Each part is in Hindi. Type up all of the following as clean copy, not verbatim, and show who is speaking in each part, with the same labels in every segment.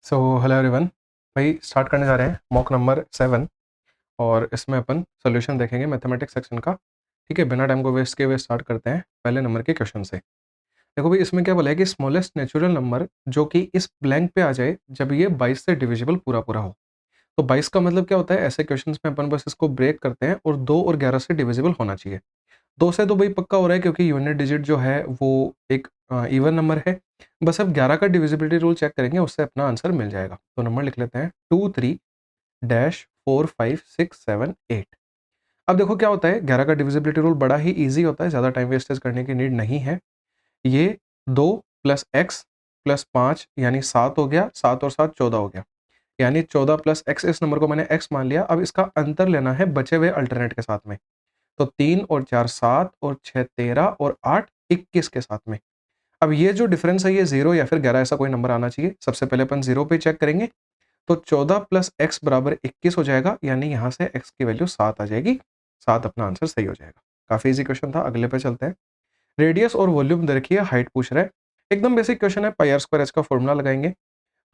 Speaker 1: So hello everyone. भाई स्टार्ट करने जा रहे हैं मॉक नंबर 7 और इसमें अपन सोल्यूशन देखेंगे मैथमेटिक्स सेक्शन का। ठीक है, बिना टाइम को वेस्ट किए हुए स्टार्ट करते हैं पहले नंबर के क्वेश्चन से। देखो भाई, इसमें क्या बोला है कि स्मॉलेस्ट नेचुरल नंबर जो कि इस ब्लैंक पे आ जाए जब ये 22 से डिविजिबल पूरा पूरा हो। तो 22 का मतलब क्या होता है, ऐसे क्वेश्चंस में अपन बस इसको ब्रेक करते हैं और 2 और 11 से डिविजिबल होना चाहिए। 2 से तो भाई पक्का हो रहा है क्योंकि यूनिट डिजिट जो है वो एक इवन नंबर है। बस अब 11 का डिविजिबिलिटी रूल चेक करेंगे, उससे अपना आंसर मिल जाएगा। तो नंबर लिख लेते हैं 2 3 डैश 4 5 6 7 8। अब देखो क्या होता है, 11 का डिविजिबिलिटी रूल बड़ा ही ईजी होता है, ज़्यादा टाइम वेस्टेज करने की नीड नहीं है। ये 2 प्लस एक्स प्लस 5 यानी 7 हो गया, 7 और 7 14 हो गया, यानी 14 प्लस एक्स। इस नंबर को मैंने एक्स मान लिया। अब इसका अंतर लेना है बचे हुए अल्टरनेट के साथ में। तो 3 और 4 7 और 6 13 और 8 21 के साथ में। अब ये जो डिफरेंस है ये 0 या फिर 11 ऐसा कोई नंबर आना चाहिए। सबसे पहले अपन 0 पे चेक करेंगे तो 14 प्लस एक्स बराबर 21 हो जाएगा, यानी यहाँ से एक्स की वैल्यू 7 आ जाएगी। 7 अपना आंसर सही हो जाएगा। काफ़ी इजी क्वेश्चन था। अगले पे चलते हैं। रेडियस और वॉल्यूम दे रखी है, हाइट पूछ रहा है। एकदम बेसिक क्वेश्चन है। पाई आर स्क्वायर एच का फॉर्मूला लगाएंगे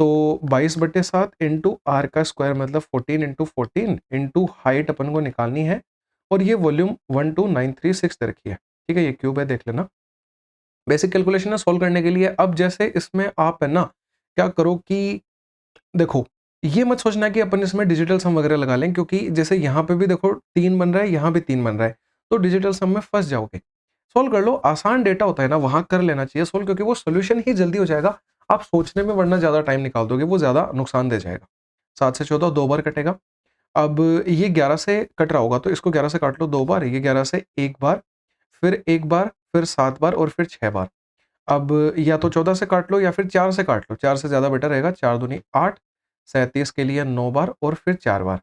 Speaker 1: तो 22/7 इंटू आर का स्क्वायर मतलब 14 इंटू 14 इंटू हाइट अपन को निकालनी है। और ये वॉल्यूम 12936 दे रखी है। ठीक है, ये क्यूब है, देख लेना। बेसिक कैलकुलेशन है सॉल्व करने के लिए। अब जैसे इसमें आप है ना क्या करो कि देखो, ये मत सोचना कि अपन इसमें डिजिटल सम वगैरह लगा लें, क्योंकि जैसे यहाँ पे भी देखो 3 बन रहा है, यहाँ भी 3 बन रहा है, तो डिजिटल सम में फंस जाओगे। सॉल्व कर लो, आसान डेटा होता है ना वहां कर लेना चाहिए सॉल्व, क्योंकि वो सोल्यूशन ही जल्दी हो जाएगा। आप सोचने में वरना ज्यादा टाइम निकाल दोगे, वो ज्यादा नुकसान दे जाएगा। 7 से 14 2 बार कटेगा। अब ये 11 से कट रहा होगा तो इसको 11 से काट लो 2 बार, ये 11 से 1 बार, फिर 1 बार, फिर 7 बार और फिर 6 बार। अब या तो 14 से काट लो या फिर 4 से काट लो, 4 से ज़्यादा बेटर रहेगा। 4 दूनी 8, 37 के लिए 9 बार और फिर 4 बार।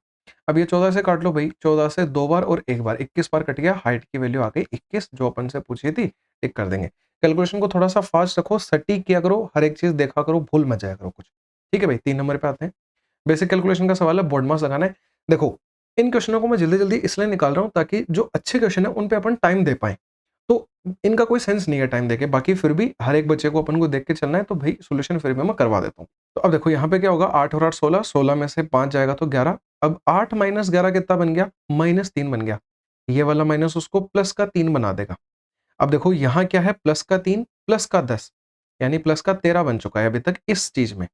Speaker 1: अब ये 14 से काट लो भाई, 14 से 2 बार और 1 बार, 21 बार कट गया। हाइट की वैल्यू आ गई 21, जो अपन से पूछी थी। टिक कर देंगे। कैलकुलेशन को थोड़ा सा फास्ट रखो, सटीक किया करो, हर एक चीज़ देखा करो, भूल मत जाया करो कुछ। ठीक है भाई, 3 नंबर पे आते हैं। बेसिक कैलकुलेशन का सवाल है, बोर्ड मास लगाना है। देखो, इन क्वेश्चनों को मैं जल्दी-जल्दी इसलिए निकाल रहा हूँ ताकि जो अच्छे क्वेश्चन है उन पे अपन टाइम दे पाएँ। तो इनका कोई सेंस नहीं है टाइम देके, बाकी फिर भी हर एक बच्चे को अपन को देख के चलना है, तो भाई सॉल्यूशन फिर भी मैं करवा देता हूँ। तो अब देखो यहाँ पे क्या होगा, 8 और 8 16, 16 में से 5 जाएगा तो 11। अब 8 माइनस 11 कितना बन गया? -3 बन गया। ये वाला माइनस उसको प्लस का 3 बना देगा। अब देखो यहाँ क्या है, प्लस का 3 प्लस का 10, यानी प्लस का 13 बन चुका है अभी तक इस चीज में।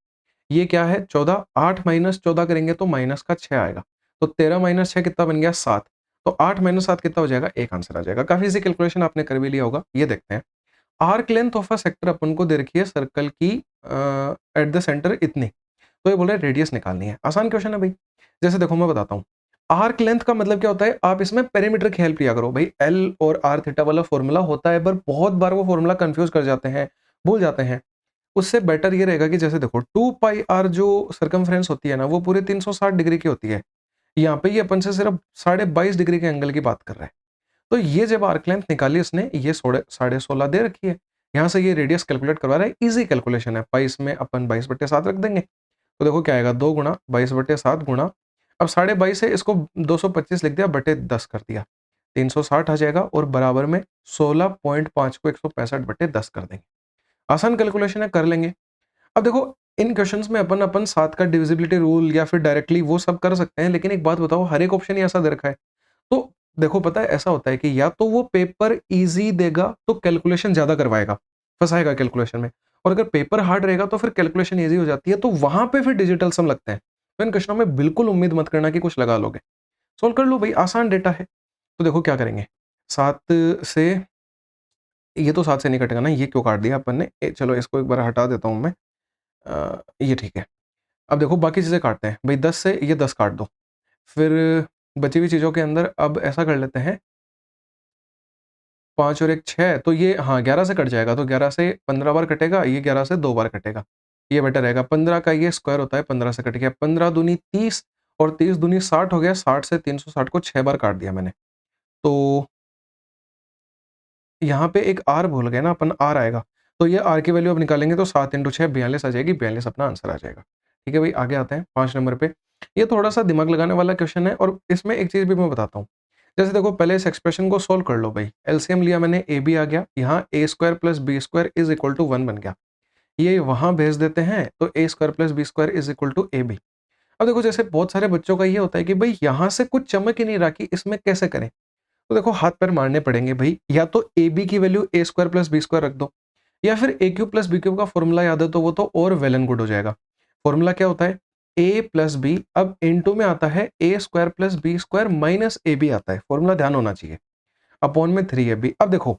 Speaker 1: ये क्या है 14, 8 माइनस 14 करेंगे तो माइनस का 6 आएगा। तो 13 माइनस 6 कितना बन गया? 7। तो 8 माइनस 7 कितना हो जाएगा? 1 आंसर आ जाएगा। काफी इजी कैलकुलेशन आपने कर भी लिया होगा। ये देखते हैं। Arc length of a sector अपन को दे रखी है सर्कल की एट द सेंटर इतनी। तो ये बोल रहे हैं रेडियस निकालनी है। आसान क्वेश्चन है भाई। जैसे देखो मैं बताता हूँ। आर्क लेंथ का मतलब क्या होता है, आप इसमें पेरीमीटर की हेल्प लिया करो भाई। एल और आर थीटा वाला फॉर्मूला होता है, पर बहुत बार वो फॉर्मूला कंफ्यूज कर जाते हैं, भूल जाते हैं। उससे बेटर ये रहेगा कि जैसे देखो 2 पाई आर जो सर्कमफ्रेंस होती है ना, वो पूरे 360 डिग्री की होती है। यहाँ पे ये अपन से सिर्फ 22.5 डिग्री के एंगल की बात कर रहा है। तो ये जब आर्क लेंथ निकाली उसने, ये 16.5 दे रखी है। यहाँ से ये रेडियस कैलकुलेट करवा रहा है। इजी कैलकुलेशन है। पाई इसमें अपन 22/7 रख देंगे। तो देखो क्या आएगा, 2 गुणा 22/7 गुणा, अब 22.5 है, इसको 225 लिख दिया, बटे 10 कर दिया, 360 आ जाएगा। और बराबर में 16.5 को 165/10 कर देंगे। आसान कैलकुलेशन है, कर लेंगे। अब देखो, इन क्वेश्चंस में अपन 7 का डिविजिबिलिटी रूल या फिर डायरेक्टली वो सब कर सकते हैं, लेकिन एक बात बताओ, हर एक ऑप्शन ही ऐसा दे रखा है। तो देखो पता है ऐसा होता है कि या तो वो पेपर इजी देगा तो कैलकुलेशन ज्यादा करवाएगा, फंसाएगा कैलकुलेशन में। और अगर पेपर हार्ड रहेगा तो फिर कैलकुलेशन इजी हो जाती है, तो वहां पे फिर डिजिटल सम लगते हैं। तो इन क्वेश्चनों में बिल्कुल उम्मीद मत करना कि कुछ लगा लोगे। सोल्व कर लो भाई, आसान डेटा है। तो देखो क्या करेंगे, 7 से, ये तो 7 से नहीं कटेगा ना, ये क्यों काट दिया अपन ने? चलो इसको एक बार हटा देता हूं मैं। ये ठीक है। अब देखो बाकी चीज़ें काटते हैं भाई। 10 से ये 10 काट दो। फिर बची हुई चीज़ों के अंदर अब ऐसा कर लेते हैं, 5 और 1 6, तो ये हाँ 11 से कट जाएगा, तो 11 से 15 बार कटेगा, ये 11 से 2 बार कटेगा। ये बेटर रहेगा। 15 का ये स्क्वायर होता है, 15 से कट गया। 15 दूनी 30 और 30 दूनी 60 हो गया। 60 से 360 को 6 बार काट दिया मैंने। तो यहाँ पे एक आर भूल गए ना अपन, आर आएगा। तो ये आर की वैल्यू अब निकालेंगे तो 7 × 6 42 आ जाएगी। 42 अपना आंसर आ जाएगा। ठीक है भाई, आगे आते हैं 5 नंबर पे। ये थोड़ा सा दिमाग लगाने वाला क्वेश्चन है, और इसमें एक चीज़ भी मैं बताता हूँ। जैसे देखो पहले इस एक्सप्रेशन को सोल्व कर लो भाई। एलसीएम लिया मैंने, ए बी आ गया। यहाँ A square plus B square is equal to 1 बन गया। ये वहाँ भेज देते हैं, तो A square plus B square is equal to A B. अब देखो जैसे बहुत सारे बच्चों का ये होता है कि भाई यहाँ से कुछ चमक ही नहीं रहा कि इसमें कैसे करें, तो देखो हाथ पैर मारने पड़ेंगे भाई, या तो ए बी की वैल्यू ए स्क्वायर प्लस बी स्क्वायर रख दो, या फिर ए क्यूब प्लस बी क्यूब का फॉर्मूला याद है तो वो तो और वेल एंड गुड हो जाएगा। फॉर्मूला क्या होता है, ए प्लस बी, अब इनटू में आता है A square plus B square minus A B आता है, फॉर्मूला ध्यान होना चाहिए, अपॉन में 3ab। अब देखो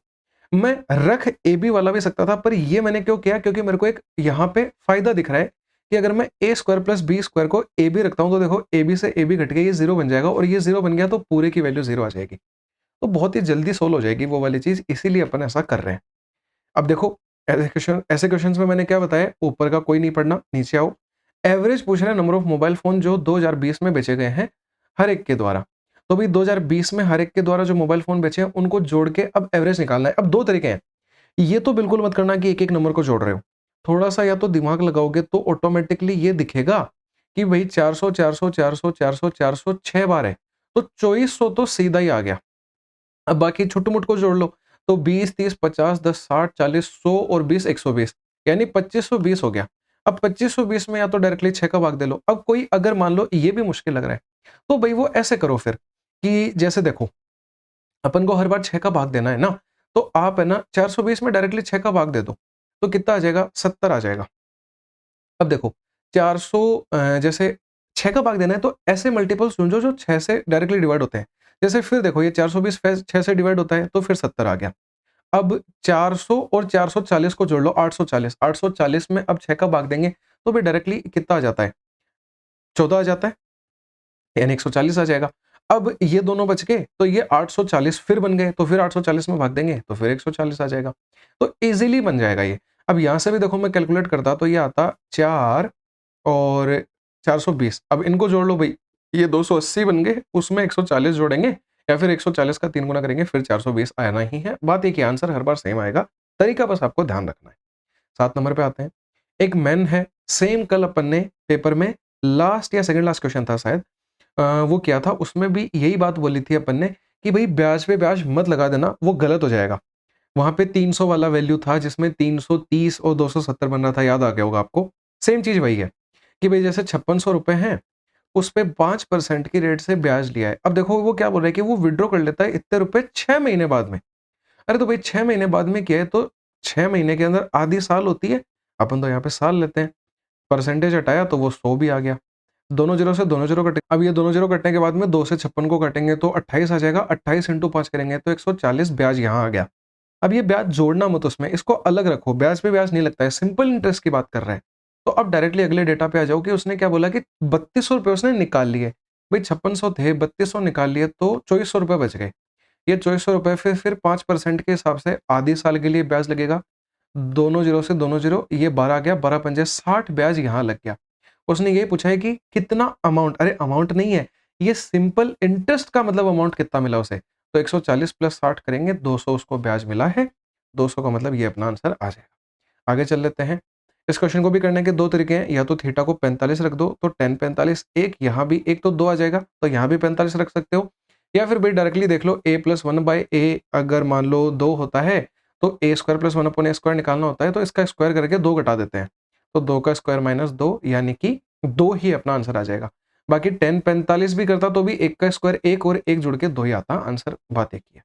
Speaker 1: मैं रख ए बी वाला भी सकता था, पर ये मैंने क्यों किया, क्योंकि मेरे को एक यहाँ पे फायदा दिख रहा है कि अगर मैं ए स्क्वायर प्लस बी स्क्वायर को ए बी रखता हूँ तो देखो ए बी से ए बी घट के ये जीरो बन जाएगा, और ये जीरो बन गया तो पूरे की वैल्यू जीरो आ जाएगी, तो बहुत ही जल्दी सोल्व हो जाएगी वो वाली चीज, इसीलिए अपन ऐसा कर रहे हैं। अब देखो ऐसे क्वेश्चंस में मैंने क्या बताया, ऊपर का कोई नहीं पढ़ना, नीचे आओ। एवरेज पूछ रहे हैं नंबर ऑफ मोबाइल फोन जो 2020 में बेचे गए हैं हर एक के द्वारा। तो भाई 2020 में हर एक के द्वारा जो मोबाइल फोन बेचे हैं उनको जोड़ के अब एवरेज निकालना है। अब दो तरीके हैं, ये तो बिल्कुल मत करना कि एक एक नंबर को जोड़ रहे हो, थोड़ा सा या तो दिमाग लगाओगे तो ऑटोमेटिकली ये दिखेगा कि भाई 400 400 400 400 400 6 बार है, तो 2400 तो सीधा ही आ गया। अब बाकी छुट-मुट को जोड़ लो, तो 20, 30, 50, 10, 60, 40, 100 और 20, 120 यानी 2520 हो गया। अब 2520 में या तो डायरेक्टली 6 का भाग दे लो। अब कोई अगर मान लो ये भी मुश्किल लग रहा है, तो भई वो ऐसे करो फिर कि जैसे देखो, अपन को हर बार 6 का भाग देना है ना, तो आप है ना 420 में डायरेक्टली 6 का भाग दे दो, तो कितना आ जाएगा? 70 आ जाएगा। अब देखो 400 जैसे 6 का भाग देना है तो ऐसे मल्टीपल्स ढूँढो जो 6 से डायरेक्टली डिवाइड होते हैं। जैसे फिर देखो ये 420 फै 6 से डिवाइड होता है तो फिर 70 आ गया। अब 400 और 440 को जोड़ लो, 840, 840 में अब 6 का भाग देंगे तो फिर डायरेक्टली कितना आ जाता है? 14 आ जाता है, यानी 140 आ जाएगा। अब ये दोनों बच गए तो ये 840 फिर बन गए, तो फिर 840 में भाग देंगे तो फिर 140 आ जाएगा। तो ईज़िली बन जाएगा ये। अब यहाँ से भी देखो मैं कैलकुलेट करता तो ये आता 4 और 420, अब इनको जोड़ लो भई, ये 280 बन गए, उसमें 140 जोड़ेंगे या फिर 140 का 3 गुना करेंगे, फिर 420 आना ही है। बात एक ही, आंसर हर बार सेम आएगा, तरीका बस आपको ध्यान रखना है। 7 नंबर पे आते हैं। एक मैन है, सेम कल अपन ने पेपर में लास्ट या सेकंड लास्ट क्वेश्चन था शायद, वो किया था, उसमें भी यही बात बोली थी अपन ने कि भई ब्याज पे ब्याज मत लगा देना, वो गलत हो जाएगा। वहाँ पे 300 वाला वैल्यू था जिसमें 330 और 270 बन रहा था, याद आ गया होगा आपको। सेम चीज़ वही है कि भई जैसे 5600 रुपए हैं, उस पे 5% की रेट से ब्याज लिया है। अब देखो वो क्या बोल रहा है कि वो विथड्रॉ कर लेता है इतने रुपए 6 महीने बाद में। अरे तो भाई 6 महीने बाद में किया है तो 6 महीने के अंदर आधी साल होती है, अपन तो यहाँ पे साल लेते हैं। परसेंटेज हटाया तो वो 100 भी आ गया। दोनों ज़ीरो से दोनों ज़ीरो कटे, अब ये दोनों ज़ीरो कटने के बाद में 2 से 56 को काटेंगे तो 28 आ जाएगा, 28 इंटू 5 करेंगे तो 140 ब्याज यहाँ आ गया। अब ये ब्याज जोड़ना मत उसमें, इसको अलग रखो, ब्याज पे ब्याज नहीं लगता है, सिंपल इंटरेस्ट की बात कर रहा है। तो अब डायरेक्टली अगले डेटा पे आ जाओ कि उसने क्या बोला कि 3200 रुपए उसने निकाल लिए। भाई 5600 थे, 3200 निकाल लिए तो 2400 रुपए बच गए। ये 2400 रुपए फिर 5% के हिसाब से आधी साल के लिए ब्याज लगेगा। दोनों ज़ीरो से दोनों ज़ीरो, ये 12 आ गया, 12 पंजे 60 ब्याज यहाँ लग गया। उसने ये पूछा है कि कितना अमाउंट, अरे अमाउंट नहीं है, ये सिंपल इंटरेस्ट का मतलब अमाउंट कितना मिला उसे। तो 140 प्लस 60 करेंगे, 200 उसको ब्याज मिला है, 200 का मतलब ये अपना आंसर आ जाएगा। आगे चल लेते हैं। इस क्वेश्चन को भी करने के 2 तरीके हैं, या तो थीटा को 45 रख दो तो tan 45 1, यहाँ भी 1 तो 2 आ जाएगा, तो यहाँ भी 45 रख सकते हो। या फिर भाई डायरेक्टली देख लो a+1/a अगर मान लो 2 होता है, तो a स्क्वायर प्लस 1/a² निकालना होता है, तो इसका स्क्वायर करके 2 घटा देते हैं। तो 2 का स्क्वायर माइनस 2 यानी कि 2 ही अपना आंसर आ जाएगा। बाकी tan 45 भी करता तो भी 1 का स्क्वायर 1 और 1 जुड़ के 2 ही आता, आंसर बात एक ही है।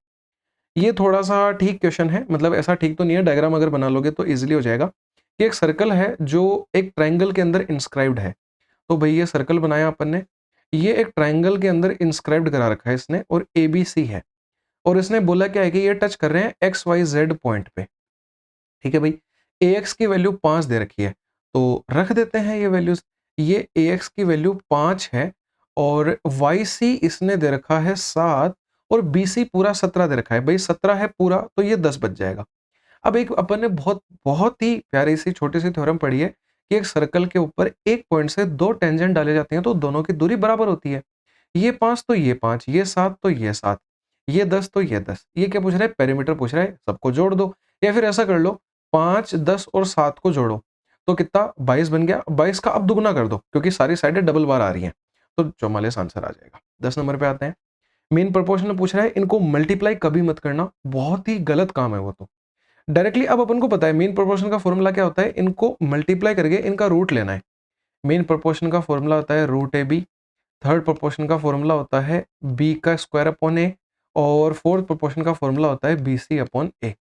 Speaker 1: ये थोड़ा-सा ठीक क्वेश्चन है, मतलब ऐसा ठीक तो नहीं है, डायग्राम अगर बना लोगे तो ईज़िली हो जाएगा। ये एक सर्कल है जो एक ट्रायंगल के अंदर इंस्क्राइब्ड है। तो भई ये सर्कल बनाया अपन ने, ये एक ट्रायंगल के अंदर इंस्क्राइब्ड करा रखा है इसने, और एबीसी है, और इसने बोला क्या है कि ये टच कर रहे हैं एक्स, वाई, जेड पॉइंट पे। ठीक है भई, एक्स की वैल्यू 5 दे रखी है, तो रख देते हैं ये वैल्यूज़। ये एक्स की वैल्यू 5 है और वाई-सी इसने दे रखा है 7 और बी-सी पूरा 17 दे रखा है। भई 17 है पूरा तो ये 10 बच जाएगा। अब एक अपन ने बहुत बहुत ही प्यारी-सी छोटी-सी थ्योरम पढ़ी है कि एक सर्कल के ऊपर एक पॉइंट से 2 टेंजेंट डाले जाते हैं तो दोनों की दूरी बराबर होती है। ये 5 तो ये 5, ये 7 तो ये 7, ये 10 तो ये 10। ये क्या पूछ रहा है? पेरीमीटर पूछ रहा है, सबको जोड़ दो। या फिर ऐसा कर लो, 5, 10 और 7 को जोड़ो, तो कितना 22 बन गया। 22 का अब दुगुना कर दो क्योंकि सारी साइडें डबल बार आ रही हैं, तो 44 आंसर आ जाएगा। 10 नंबर पे आते हैं। मीन प्रोपोर्शन में पूछ रहा है, इनको मल्टीप्लाई कभी मत करना, बहुत ही गलत काम है वो तो। डायरेक्टली अब अपन को पता है मीन प्रोपोर्शन का फॉर्मूला क्या होता है, इनको मल्टीप्लाई करके इनका रूट लेना है। मीन प्रोपोर्शन का फॉर्मूला होता है root A B, third proportion का फॉर्मूला होता है बी का स्क्वायर अपॉन ए, और फोर्थ प्रोपोर्शन का फॉर्मूला होता है बी सी अपॉन ए।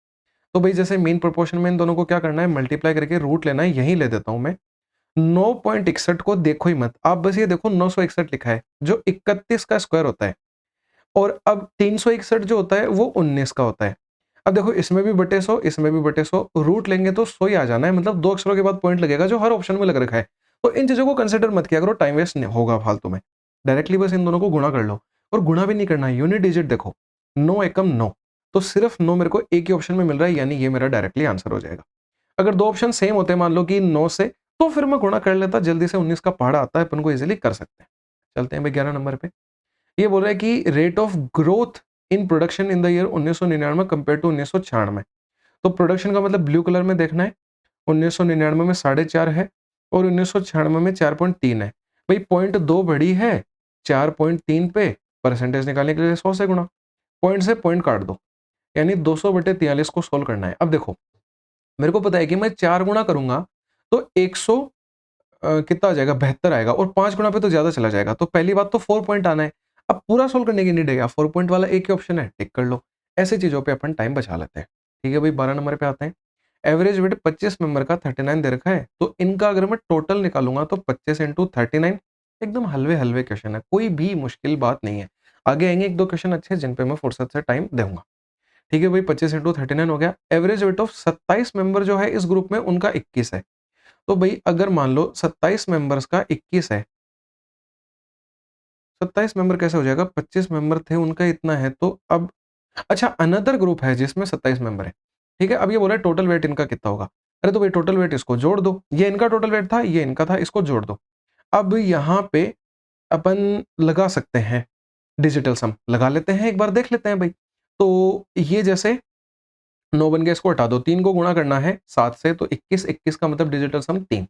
Speaker 1: तो भाई जैसे मीन प्रोपोर्शन में इन दोनों को क्या करना है, मल्टीप्लाई करके रूट लेना है। यहीं ले देता हूं मैं 9.61 को, देखो ही मत आप, बस ये देखो 961 लिखा है जो 31 का स्क्वायर होता है, और अब 361 जो होता है वो 19 का होता है। अब देखो इसमें भी बटे 100, इसमें भी बटे 100, रूट लेंगे तो 100 ही आ जाना है, मतलब 2 अक्षरों के बाद पॉइंट लगेगा जो हर ऑप्शन में लग रखा है। तो इन चीजों को कंसिडर मत किया करो, टाइम वेस्ट होगा फालतू में। डायरेक्टली बस इन दोनों को गुणा कर लो, और गुणा भी नहीं करना है, यूनिट डिजिट देखो 9 एकम 9, तो सिर्फ 9 मेरे को एक ही ऑप्शन में मिल रहा है, यानी ये मेरा डायरेक्टली आंसर हो जाएगा। अगर दो ऑप्शन सेम होते मान लो कि 9 से, तो फिर मैं गुणा कर लेता, जल्दी से 19 का पहाड़ा आता है, अपन को इजिली कर सकते हैं। चलते हैं भाई 11 नंबर पे। ये बोल रहा है कि rate of growth in production in the year 1999 compare to 1996। तो प्रोडक्शन का मतलब ब्लू कलर में देखना है, 1999 में 4.5 है और 1996 में 4.3 है। भाई पॉइंट 2 बड़ी है 4.3 पे, परसेंटेज निकालने के लिए 100 से गुणा, पॉइंट से पॉइंट काट दो, यानी 200/43 को सोल्व करना है। अब देखो मेरे को पता है कि मैं 4 गुणा करूंगा तो 100 कितना आ जाएगा, 72 आएगा, और 5 गुणा पे तो ज्यादा चला जाएगा। तो पहली बात तो 4 पॉइंट आना है। अब पूरा सोल्व करने की नीड है, 4 पॉइंट वाला एक ही ऑप्शन है, टिक कर लो। ऐसी चीजों पे अपन टाइम बचा लेते हैं। ठीक है भाई 12 नंबर पे आते हैं। एवरेज वेट 25 मेंबर का 39 दे रखा है, तो इनका अगर मैं टोटल निकालूंगा तो 25 इंटू 39, एकदम हलवे हलवे क्वेश्चन है, कोई भी मुश्किल बात नहीं है। आगे आएंगे एक दो क्वेश्चन अच्छे जिन पे मैं फुर्सत से टाइम दूंगा। ठीक है भाई 25 इंटू 39 हो गया। एवरेज वेट ऑफ 27 मेंबर जो है इस ग्रुप में उनका 21 है। तो भाई अगर मान लो 27 मेंबर्स का 21 है, 27 मेंबर कैसे हो जाएगा, 25 मेंबर थे उनका इतना है, तो अब अच्छा अनदर ग्रुप है जिसमें 27 मेंबर है। ठीक है अब ये बोला है टोटल वेट इनका कितना होगा। अरे तो भाई टोटल वेट इसको जोड़ दो, ये इनका टोटल वेट था, ये इनका था, इसको जोड़ दो। अब यहाँ पे अपन लगा सकते हैं डिजिटल सम, लगा लेते हैं एक बार, देख लेते हैं भाई। तो ये जैसे 9 बन गया, इसको हटा दो, 3 को गुणा करना है 7 से, तो 21, 21 का मतलब डिजिटल सम 3।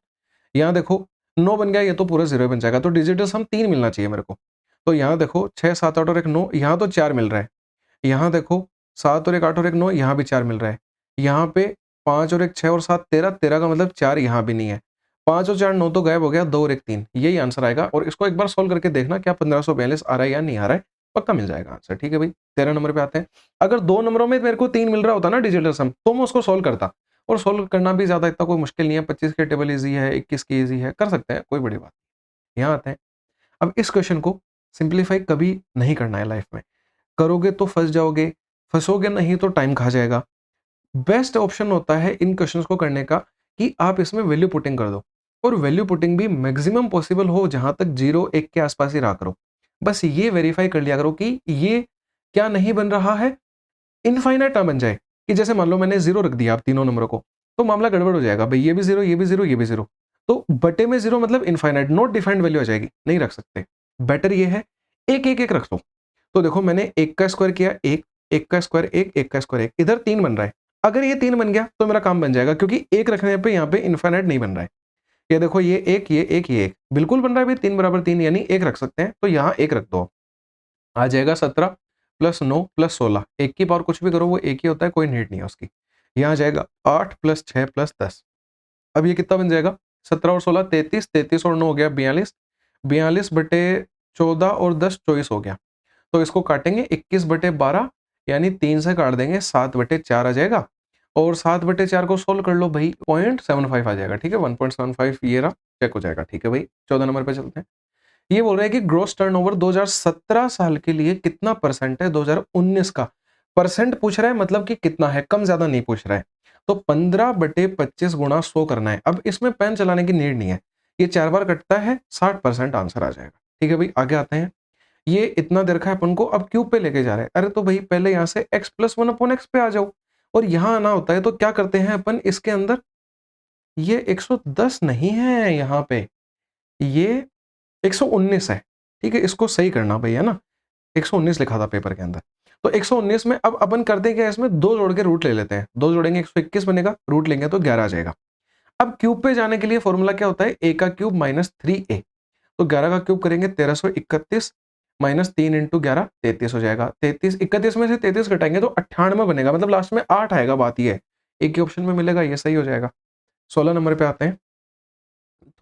Speaker 1: यहाँ देखो 9 बन गया, ये तो पूरा 0 बन जाएगा, तो डिजिटल सम 3 मिलना चाहिए मेरे को। तो यहाँ देखो 6, 7, 8 और एक 9, यहाँ तो 4 मिल रहा है। यहाँ देखो 7 और एक 8 और एक 9, यहाँ भी 4 मिल रहा है। यहाँ पे 5 और एक 6 और 7 13, 13 का मतलब 4 यहाँ भी नहीं है। 5 और 4 9 तो गायब हो गया, 2 और एक 3, यही आंसर आएगा। और इसको एक बार सोल्व करके देखना क्या 1542 आ रहा है या नहीं आ रहा है, पक्का मिल जाएगा आंसर। ठीक है भाई 13 नंबर पे आते हैं। अगर 2 नंबरों में मेरे को 3 मिल रहा होता ना डिजिटल सम, तो मैं उसको सोल्व करता, और सोल्व करना भी ज्यादा इतना कोई मुश्किल नहीं है। 25 की टेबल ईजी है, 21 की ईजी है, कर सकते हैं, कोई बड़ी बात नहीं। यहाँ आते हैं। अब इस क्वेश्चन को सिंप्लीफाई कभी नहीं करना है लाइफ में, करोगे तो फंस जाओगे, फंसोगे नहीं तो टाइम खा जाएगा। बेस्ट ऑप्शन होता है इन क्वेश्चंस को करने का कि आप इसमें वैल्यू पुटिंग कर दो, और वैल्यू पुटिंग भी मैक्सिमम पॉसिबल हो जहां तक 0 1 के आसपास ही रहा करो। बस ये वेरीफाई कर लिया करो कि ये क्या नहीं बन रहा है, इनफाइनाइट ना बन जाए। कि जैसे मान लो मैंने 0 रख दिया आप तीनों नंबरों को, तो मामला गड़बड़ हो जाएगा भाई, ये भी 0, ये भी 0, ये भी 0, तो बटे में 0 मतलब इनफाइनाइट, नॉट डिफाइंड वैल्यू आ जाएगी, नहीं रख सकते। बेटर ये है एक एक एक रख दो। तो देखो मैंने 1 का स्क्वायर किया, 1, 1 का स्क्वायर 1, 1 का स्क्वायर 1, इधर 3 बन रहा है। अगर ये 3 बन गया तो मेरा काम बन जाएगा, क्योंकि एक रखने पे यहाँ पे इनफाइनाइट नहीं बन रहा है। ये देखो ये 1, ये 1, ये 1 बिल्कुल बन रहा है भाई, 3 बराबर 3 यानी 1 रख सकते हैं, तो यहाँ 1 रख दो। आ जाएगा 17 प्लस 9 प्लस 16, एक की पावर कुछ भी करो वो एक ही होता है, कोई नीड नहीं है उसकी। यहाँ आ जाएगा 8 प्लस 6 प्लस 10। अब ये कितना बन जाएगा, 17 और 16 33, 33 और 9 हो गया 42, 42 बटे 14 और 10 24 हो गया। तो इसको काटेंगे 21/12, यानी 3 से काट देंगे 7/4 आ जाएगा, और 7/4 को सोल्व कर लो भाई, 0.75 आ जाएगा। ठीक है 1.75 ये रहा, चेक हो जाएगा। ठीक है भाई 14 नंबर पे चलते हैं। ये बोल रहा है कि ग्रोस टर्नओवर 2017 साल के लिए कितना परसेंट है 2019 का। परसेंट पूछ रहा है, मतलब कि कितना है, कम ज्यादा नहीं पूछ रहा है। तो 15/25 गुणा 100 करना है। अब इसमें पेन चलाने की नीड नहीं है, ये 4 बार कटता है, 60% आंसर आ जाएगा। ठीक है भाई आगे आते हैं। ये इतना दे रखा है अपन को, अब क्यूब पे लेके जा रहे हैं। अरे तो भाई पहले यहाँ से x+1/x पे आ जाओ, और यहाँ आना होता है, तो क्या करते हैं अपन इसके अंदर, ये 110 नहीं है यहाँ पे, ये 119 है। ठीक है इसको सही करना भाई, है ना, 119 लिखा था पेपर के अंदर। तो 119 में अब अपन करते हैं क्या, इसमें 2 जोड़ के रूट ले लेते हैं, 2 जोड़ेंगे 121 बनेगा, रूट लेंगे तो 11 आ जाएगा। अब क्यूब पे जाने के लिए फॉर्मूला क्या होता है, a का क्यूब माइनस 3a। तो 11 का क्यूब करेंगे 1331 माइनस 3 इंटू 11 33 हो जाएगा। 33 31 में से 33 घटाएंगे तो 98 बनेगा, मतलब लास्ट में 8 आएगा, बात ये है। एक ही ऑप्शन में मिलेगा, ये सही हो जाएगा। 16 नंबर पे आते हैं।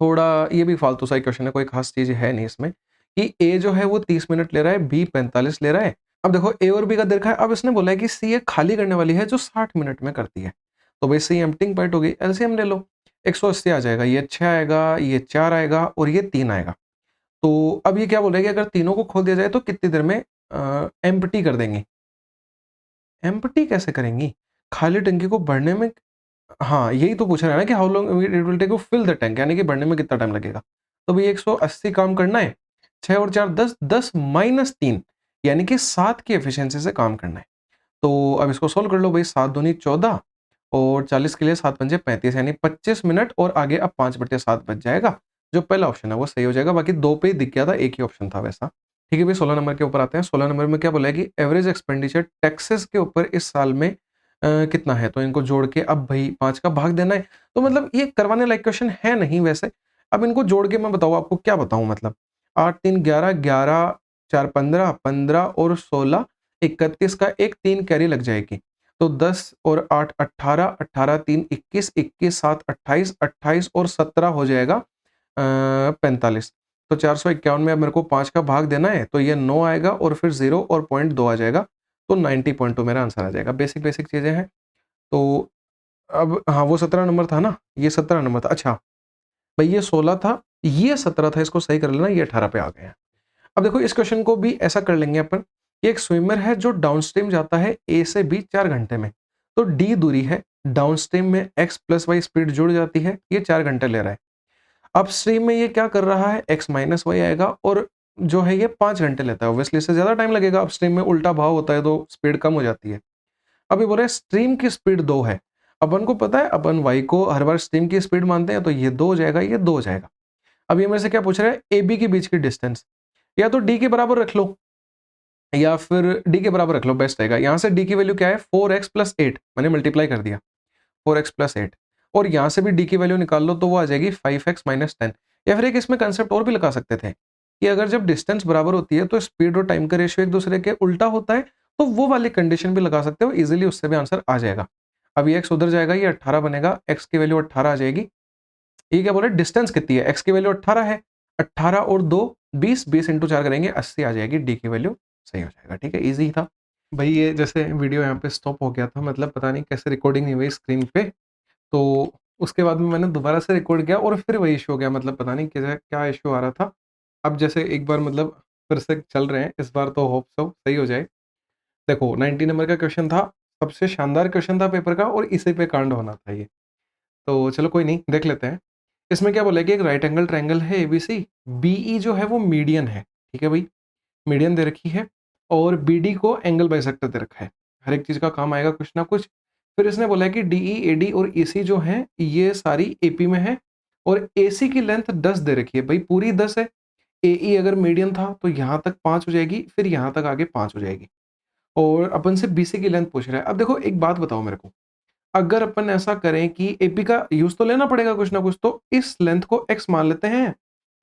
Speaker 1: थोड़ा ये भी फालतू सा ही क्वेश्चन है, कोई खास चीज़ है नहीं इसमें कि ए जो है वो 30 मिनट ले रहा है, बी 45 ले रहा है। अब देखो ए और बी का दे रखा है, अब इसने बोला है कि सी एक खाली करने वाली है जो 60 मिनट में करती है। तो भाई सी एम्प्टिंग पॉइंट हो गई, एलसीएम ले लो। 180 आ जाएगा, ये 6 आएगा, ये 4 आएगा और ये 3 आएगा। तो अब ये क्या बोल रहा है कि अगर तीनों को खोल दिया जाए तो कितनी देर में एम्प्टी कर देंगी? एम्प्टी कैसे करेंगी? खाली टंकी को भरने में, हाँ, यही तो पूछ रहा है ना कि how long it will take to fill the tank, यानी कि भरने में कितना टाइम लगेगा। तो भई 180 काम करना है, 6 और 4 10, 10 माइनस 3 यानी कि 7 की एफिशिएंसी से काम करना है। तो अब इसको सोल्व कर लो भई, 7 दूनी 14 और 40 के लिए 7 पंजे 35 यानी 25 मिनट और आगे अब 5/7 बच जाएगा। जो पहला ऑप्शन है वो सही हो जाएगा, बाकी 2 पे ही दिख गया था, एक ही ऑप्शन था वैसा। ठीक है भई, 16 नंबर के ऊपर आते हैं। 16 नंबर में क्या बोला है कि एवरेज एक्सपेंडिचर टैक्सेस के ऊपर इस साल में कितना है? तो इनको जोड़ के अब भई 5 का भाग देना है। तो मतलब ये करवाने लायक क्वेश्चन है नहीं वैसे। अब इनको जोड़ के मैं बताऊँ आपको क्या बताऊँ मतलब? 8 3 11, 11 4 15, 15 और 16, 31 का एक 3 कैरी लग जाएगी। तो 10 और 8 18, 18 3 21, 21 7 28, 28 और 17 हो जाएगा 45। तो 451 में अब मेरे को 5 का भाग देना है, तो ये 9 आएगा और फिर 0 और पॉइंट 2 आ जाएगा, तो 90.2 मेरा आंसर आ जाएगा। बेसिक चीज़ें हैं। तो अब हाँ, वो 17 नंबर था ना, ये 17 नंबर था। अच्छा, भई ये 16 था, ये 17 था, इसको सही कर लेना, ये 18 पे आ गए हैं। अब देखो इस क्वेश्चन को भी ऐसा कर लेंगे अपन कि एक स्विमर है जो डाउनस्ट्रीम जाता है ए से बी 4 घंटे में। तो डी दूरी है, डाउनस्ट्रीम में एक्स प्लस वाई स्पीड जुड़ जाती है, ये 4 घंटे ले रहा है। अपस्ट्रीम में ये क्या कर रहा है, एक्स माइनस वाई आएगा और जो है ये 5 घंटे लेता है। ऑब्वियसली इससे ज़्यादा टाइम लगेगा, अपस्ट्रीम में उल्टा भाव होता है तो स्पीड कम हो जाती है। अब ये बोल रहे हैं स्ट्रीम की स्पीड 2 है। अपन को पता है अपन y को हर बार स्ट्रीम की स्पीड मानते हैं, तो ये 2 हो जाएगा, ये 2 हो जाएगा। अब ये मेरे से क्या पूछ रहा है, AB के बीच की डिस्टेंस, या तो D के बराबर रख लो या फिर D के बराबर रख लो, बेस्ट रहेगा। यहाँ से D की वैल्यू क्या है, 4x + 8 मैंने मल्टीप्लाई कर दिया, 4x + 8 और यहाँ से भी D की वैल्यू निकाल लो तो वो आ जाएगी 5x - 10। या फिर एक इसमें कंसेप्ट और भी लगा सकते थे कि अगर जब डिस्टेंस बराबर होती है तो स्पीड और टाइम का रेशियो एक दूसरे के उल्टा होता है, तो वो वाली कंडीशन भी लगा सकते हो इजीली, उससे भी आंसर आ जाएगा। अब ये x उधर जाएगा, ये 18 बनेगा, x की वैल्यू 18 आ जाएगी। ये क्या बोले, डिस्टेंस कितनी है, x की वैल्यू 18 है, 18 और 2 20, 20 × 4 करेंगे 80 आ जाएगी, d की वैल्यू सही हो जाएगा। ठीक है, ईजी था भाई। ये जैसे वीडियो यहाँ पे स्टॉप हो गया था, मतलब पता नहीं कैसे रिकॉर्डिंग नहीं हुई स्क्रीन पे, तो उसके बाद में मैंने दोबारा से रिकॉर्ड किया और फिर वही इशू हो गया, मतलब पता नहीं कैसे क्या इशू आ रहा था। अब जैसे एक बार मतलब फिर से चल रहे हैं, इस बार तो होप सो सही हो जाए। देखो 90 नंबर का क्वेश्चन था, सबसे शानदार क्वेश्चन था पेपर का और इसी पे कांड होना था ये। तो चलो कोई नहीं, देख लेते हैं। इसमें क्या बोला है कि एक राइट एंगल ट्रायंगल है एबीसी, बीई जो है वो मीडियन है, ठीक है भाई, मीडियन दे रखी है और बीडी को एंगल बाइसेक्टर दे रखा है। हर एक चीज़ का काम आएगा कुछ ना कुछ। फिर इसने बोला है कि डीई, एडी और ईसी जो हैं ये सारी एपी में है और एसी की लेंथ 10 दे रखी है। भाई पूरी 10 है। एई अगर मीडियन था तो यहाँ तक 5 हो जाएगी, फिर यहाँ तक आगे 5 हो जाएगी और अपन से बीसी की लेंथ पूछ रहा है। अब देखो एक बात बताओ मेरे को, अगर अपन ऐसा करें कि एपी का यूज़ तो लेना पड़ेगा कुछ ना कुछ, तो इस लेंथ को x मान लेते हैं,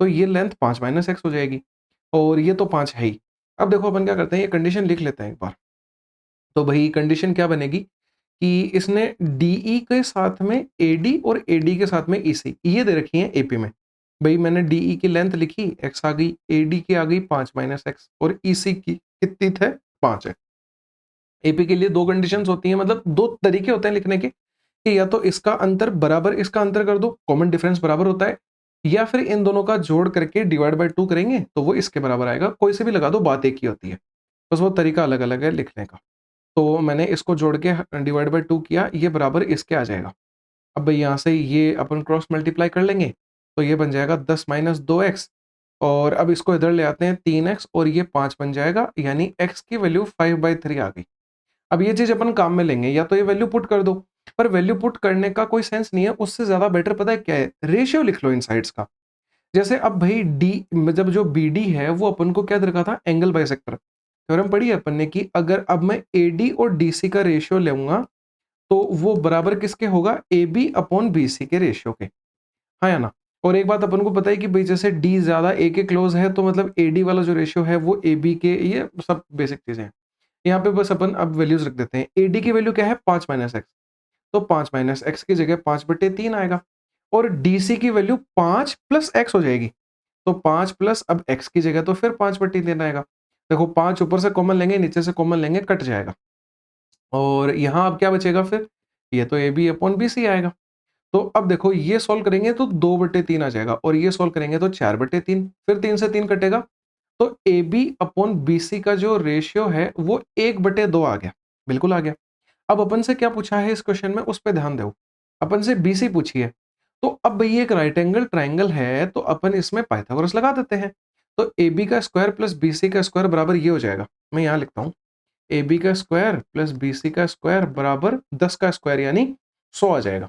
Speaker 1: तो ये लेंथ 5 - x हो जाएगी और ये तो 5 है ही। अब देखो अपन क्या करते हैं, ये कंडीशन लिख लेते हैं एक बार। तो भाई कंडीशन क्या बनेगी कि इसने डीई के साथ में एडी और एडी के साथ में ईसी ये दे रखी है एपी में। भाई मैंने डीई की लेंथ लिखी, x आ गई, एडी की आ गई 5 - x और ईसी की कितनी थे, 5 है। एपी के लिए 2 कंडीशंस होती हैं, मतलब 2 तरीके होते हैं लिखने के कि या तो इसका अंतर बराबर इसका अंतर कर दो, कॉमन डिफरेंस बराबर होता है, या फिर इन दोनों का जोड़ करके डिवाइड बाय 2 करेंगे तो वो इसके बराबर आएगा। कोई से भी लगा दो, बात एक ही होती है, बस वो तरीका अलग-अलग है लिखने का। तो मैंने इसको जोड़ के डिवाइड बाय 2 किया, ये बराबर इसके आ जाएगा। अब भाई यहाँ से ये अपन क्रॉस मल्टीप्लाई कर लेंगे, तो ये बन जाएगा 10 - 2x और अब इसको इधर ले आते हैं 3x और ये 5 बन जाएगा, यानी x की वैल्यू 5/3 आ गई। अब ये चीज़ अपन काम में लेंगे, या तो ये वैल्यू पुट कर दो, पर वैल्यू पुट करने का कोई सेंस नहीं है, उससे ज़्यादा बेटर पता है क्या है? रेशियो लिख लो इन साइड्स का। जैसे अब भाई डी मतलब जो बीडी है वो अपन को क्या दे रखा था, एंगल बाइसेक्टर। थ्योरम पढ़ी है अपन ने कि अगर अब मैं एडी और डीसी का रेशियो लूँगा, तो वो बराबर किसके होगा, AB/BC के रेशियो के। हाँ या ना? और एक बात अपन को पता है कि भाई जैसे डी ज़्यादा ए के क्लोज़ है, तो मतलब एडी वाला जो रेशियो है वो एबी के, ये सब बेसिक चीज़ें हैं। यहाँ पे बस अपन अब वैल्यूज़ रख देते हैं। एडी की वैल्यू क्या है, 5 - x तो 5 माइनस एक्स की जगह 5/3 आएगा और डीसी की वैल्यू 5 प्लस एक्स हो जाएगी। तो 5 प्लस अब एक्स की जगह तो फिर 5/3 आएगा। देखो 5 ऊपर से कॉमन लेंगे, नीचे से कॉमन लेंगे, कट जाएगा और यहाँ अब क्या बचेगा फिर? ये तो A B upon B C आएगा। तो अब देखो ये सॉल्व करेंगे तो 2/3 आ जाएगा और ये सॉल्व करेंगे तो 4/3, फिर 3 से 3 कटेगा तो A B upon B C का जो रेशियो है वो 1/2 आ गया, बिल्कुल आ गया। अब अपन से क्या पूछा है इस क्वेश्चन में, उस पे ध्यान दो। अपन से बीसी पूछी है, तो अब भई एक राइट एंगल ट्राइंगल है तो अपन इसमें पाइथागोरस लगा देते हैं। तो ए बी का स्क्वायर प्लस बी सी का स्क्वायर बराबर ये हो जाएगा। मैं यहाँ लिखता हूँ ए बी का स्क्वायर प्लस बी सी का स्क्वायर बराबर 10 का स्क्वायर यानी 100 आ जाएगा।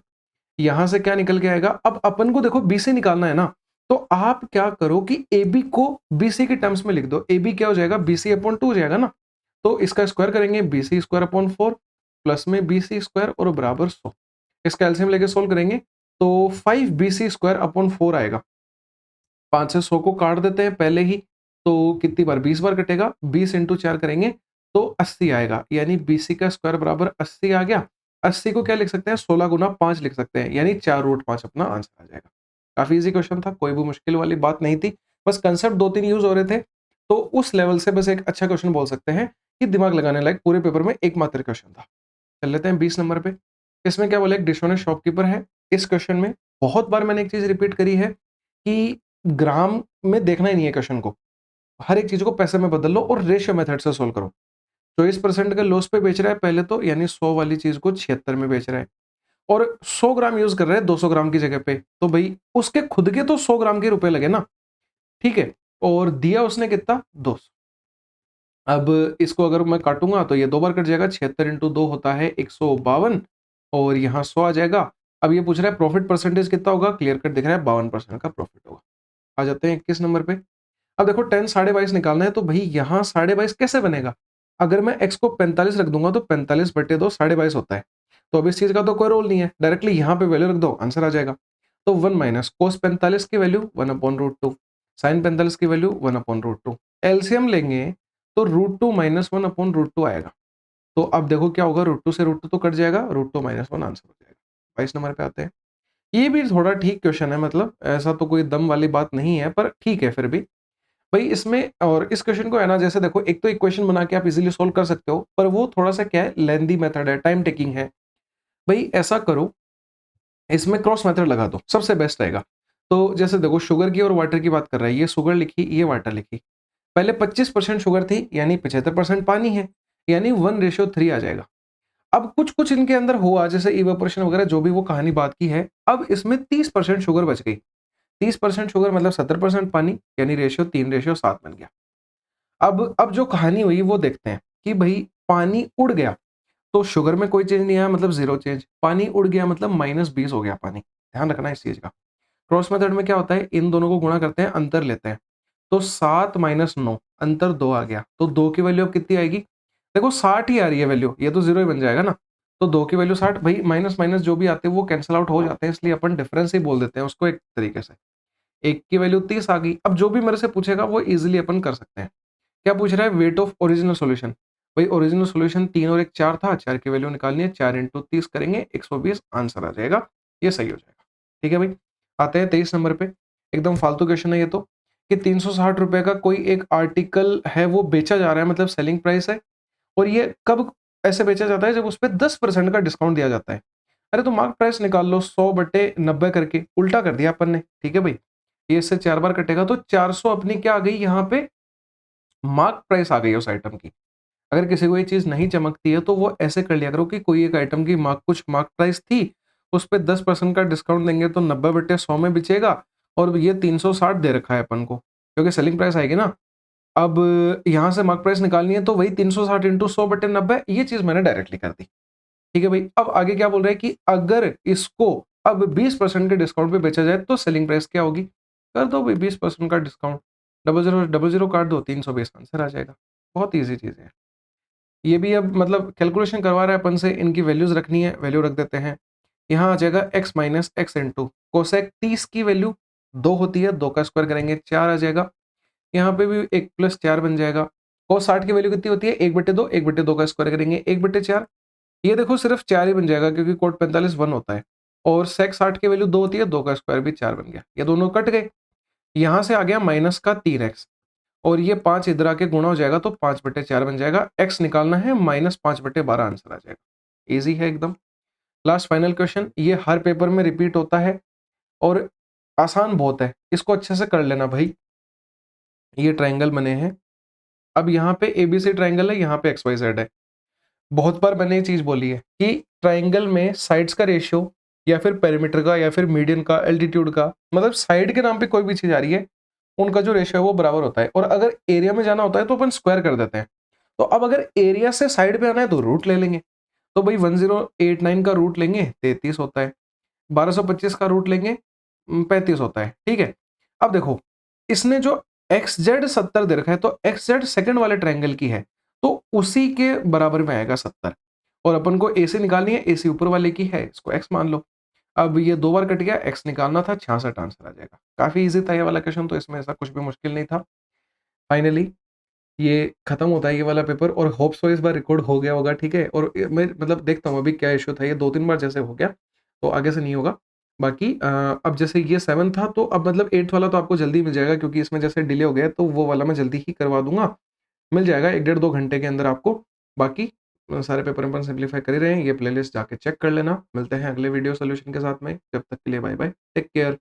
Speaker 1: यहां से क्या निकल के आएगा? अब अपन को देखो बी सी निकालना है ना, तो आप क्या करो कि ए बी को बी सी के टर्म्स में लिख दो। ए बी क्या हो जाएगा? बी सी अपॉन 2 हो जाएगा ना, तो इसका स्क्वायर करेंगे B C square upon 4 plus में बी सी स्क्वायर और बराबर 100। इसका एलसीएम लेके सोल्व करेंगे तो 5 बी सी स्क्वायर अपॉन 4 आएगा। 5 से 100 को काट देते हैं पहले ही, तो कितनी बार? 20 बार कटेगा। 20 इंटू 4 करेंगे तो 80 आएगा, यानी बीसी का स्क्वायर बराबर 80 आ गया। 80 को क्या लिख सकते हैं? 16 गुना 5 लिख सकते हैं, यानी 4√5 अपना आंसर आ जाएगा। काफी इजी क्वेश्चन था, कोई भी मुश्किल वाली बात नहीं थी, बस कंसेप्ट 2-3 यूज हो रहे थे, तो उस लेवल से बस एक अच्छा क्वेश्चन बोल सकते हैं कि दिमाग लगाने लायक पूरे पेपर में एकमात्र क्वेश्चन था। चल लेते हैं 20 नंबर पे। इसमें क्या बोला? एक डिशॉनेस्ट शॉपकीपर है। इस क्वेश्चन में बहुत बार मैंने एक चीज रिपीट करी है कि ग्राम में देखना ही नहीं है क्वेश्चन को, हर एक चीज को पैसे में बदल लो और रेशियो मेथड से सोल्व करो। 24% का लॉस पे बेच रहा है पहले तो, यानी 100 वाली चीज को 76 में बेच रहा है और 100 ग्राम यूज कर रहा है 200 ग्राम की जगह पे, तो भाई उसके खुद के तो 100 ग्राम के रुपए लगे ना, ठीक है, और दिया उसने कितना? 200। अब इसको अगर मैं काटूंगा तो ये 2 बार कट जाएगा, 76 इंटू 2 होता है 152 और यहाँ 100 आ जाएगा। अब ये पूछ रहा है प्रॉफिट परसेंटेज कितना होगा? क्लियर कट दिख रहा है 52% का प्रॉफिट होगा। आ जाते हैं 21 नंबर पे। अब देखो 10 22.5 निकालना है, तो भाई यहाँ 22.5 कैसे बनेगा? अगर मैं x को 45 रख दूंगा तो 45/2 22.5 होता है, तो अब इस चीज का तो कोई रोल नहीं है, डायरेक्टली यहाँ पे वैल्यू रख दो, आंसर आ जाएगा। तो 1 माइनस कोस 45 की वैल्यू 1/√2, साइन 45 की वैल्यू 1/√2, एलसीएम लेंगे तो √2 माइनस 1/√2 आएगा। तो अब देखो क्या होगा, √2 से √2 तो कट जाएगा, √2 माइनस 1 आंसर हो जाएगा। 22 नंबर पे आते हैं। ये भी थोड़ा ठीक क्वेश्चन है, मतलब ऐसा तो कोई दम वाली बात नहीं है, पर ठीक है फिर भी भाई इसमें। और इस क्वेश्चन को है ना, जैसे देखो एक तो इक्वेशन बना के आप इजीली सोल्व कर सकते हो, पर वो थोड़ा सा क्या है, लेंदी मेथड है, टाइम टेकिंग है। भाई ऐसा करो, इसमें क्रॉस मेथड लगा दो, सबसे बेस्ट रहेगा। तो जैसे देखो शुगर की और वाटर की बात कर रहा है, ये शुगर लिखी, ये वाटर लिखी। पहले 25% शुगर थी, यानी 75% पानी है, यानी 1:3 आ जाएगा। अब कुछ कुछ इनके अंदर हुआ, जैसे इवेपोरेशन वगैरह, जो भी वो कहानी बात की है। अब इसमें 30% शुगर बच गई। 30% शुगर मतलब 70% पानी, यानी रेशियो 3:7 बन गया। अब जो कहानी हुई वो देखते हैं कि भाई पानी उड़ गया तो शुगर में कोई चेंज नहीं आया, मतलब 0 चेंज। पानी उड़ गया मतलब -20 हो गया पानी। ध्यान रखना इस चीज का। क्रॉस मेथड में क्या होता है, इन दोनों को गुणा करते हैं, अंतर लेते हैं, तो 7 - 9, अंतर 2 आ गया, तो 2 की वैल्यू अब कितनी आएगी? देखो 60 ही आ रही है वैल्यू, ये तो 0 ही बन जाएगा ना, तो 2 की वैल्यू 60। भाई माइनस माइनस जो भी आते हैं वो कैंसिल आउट हो जाते हैं, इसलिए अपन डिफरेंस ही बोल देते हैं उसको एक तरीके से। 1 की वैल्यू 30 आ गई। अब जो भी मेरे से पूछेगा वो इजिली अपन कर सकते हैं। क्या पूछ रहा है? Weight of original solution. भाई ओरिजिनल सॉल्यूशन 3 और 1 4 था, 4 की वैल्यू निकालनी है, 4 इंटू 30 करेंगे 120 आंसर आ जाएगा, ये सही हो जाएगा। ठीक है भाई, आते हैं 23 नंबर पे। एकदम फालतू क्वेश्चन है ये तो, कि 360 रुपए का कोई एक आर्टिकल है वो बेचा जा रहा है, मतलब सेलिंग प्राइस है, और ये कब ऐसे बेचा जाता है? जब उस पर 10% का डिस्काउंट दिया जाता है। अरे तो मार्क प्राइस निकाल लो, 100/90 करके उल्टा कर दिया अपन ने। ठीक है भाई, ये इससे 4 बार कटेगा तो 400 अपनी क्या आ गई यहाँ पे? मार्क प्राइस आ गई उस आइटम की। अगर किसी को ये चीज नहीं चमकती है तो वो ऐसे कर लिया करो कि कोई एक आइटम की कुछ मार्क प्राइस थी, उस पे 10% का डिस्काउंट देंगे तो 90/100 में बिचेगा, और ये 360 दे रखा है अपन को, क्योंकि सेलिंग प्राइस आएगी ना। अब यहाँ से मार्क प्राइस निकालनी है तो वही 360 इंटू 100/90, ये चीज मैंने डायरेक्टली कर दी। ठीक है भाई, अब आगे क्या बोल रहा है कि अगर इसको अब 20% के डिस्काउंट पे बेचा जाए तो सेलिंग प्राइस क्या होगी? कर दो भाई 20% का डिस्काउंट, 0000 काट दो, 320 आंसर आ जाएगा। बहुत ईजी चीज है ये भी। अब मतलब कैलकुलेशन करवा रहा है अपन से, इनकी वैल्यूज रखनी है, वैल्यू रख देते हैं। यहाँ आ जाएगा x minus x into cosec 30 की वैल्यू 2 होती है, 2 का स्क्वायर करेंगे 4 आ जाएगा। यहाँ पे भी 1 + 4 बन जाएगा। cos 60 की वैल्यू कितनी होती है? 1/2, 1/2 का स्क्वायर करेंगे 1/4, ये देखो सिर्फ 4 ही बन जाएगा क्योंकि कोट 45 1 होता है और सेक 60 की वैल्यू 2 होती है, 2 का स्क्वायर भी 4 बन गया। ये दोनों कट गए, यहाँ से आ गया माइनस का 3x और ये 5 इधर आके गुणा हो जाएगा तो 5/4 बन जाएगा। x निकालना है, -5/12 आंसर आ जाएगा। इजी है एकदम। लास्ट फाइनल क्वेश्चन, ये हर पेपर में रिपीट होता है और आसान बहुत है, इसको अच्छे से कर लेना भाई। ये ट्रायंगल बने हैं, अब यहाँ पे एबीसी ट्रायंगल है, यहाँ पे XYZ है। बहुत बार मैंने ये चीज बोली है कि ट्रायंगल में साइड्स का रेशियो या फिर पेरीमीटर का या फिर मीडियन का, एल्टीट्यूड का, मतलब साइड के नाम पे कोई भी चीज आ रही है, उनका जो रेशियो है वो बराबर होता है। और अगर एरिया में जाना होता है तो अपन स्क्वायर कर देते हैं। तो अब अगर एरिया से साइड पे आना है तो रूट ले लेंगे। तो भाई 1089 का रूट लेंगे 33 होता है, 1225 का रूट लेंगे 35 होता है। ठीक है, अब देखो इसने जो XZ 70 दे रखा है, तो XZ सेकंड वाले ट्रायंगल की है, तो उसी के बराबर में आएगा 70। और अपन को AC निकालनी है, AC ऊपर वाले की है, इसको X मान लो। अब ये 2 बार कट गया, X निकालना था, 66 आंसर आ जाएगा। काफी इजी था ये वाला क्वेश्चन, तो इसमें ऐसा कुछ भी मुश्किल नहीं था। फाइनली ये खत्म होता है ये वाला पेपर और होप सो इस बार रिकॉर्ड हो गया होगा। ठीक है, और मैं मतलब देखता हूँ अभी क्या इश्यू था, ये 2-3 बार जैसे हो गया तो आगे से नहीं होगा। बाकी अब जैसे ये 7 था तो अब मतलब 8th वाला तो आपको जल्दी मिल जाएगा, क्योंकि इसमें जैसे डिले हो गया तो वो वाला मैं जल्दी ही करवा दूंगा, मिल जाएगा 1 डेढ़ 2 घंटे के अंदर आपको। बाकी सारे पेपर अपन सिंप्लीफाई कर ही रहे हैं, ये प्लेलिस्ट जाके चेक कर लेना। मिलते हैं अगले वीडियो सोल्यूशन के साथ में, जब तक के लिए बाय बाय, टेक केयर।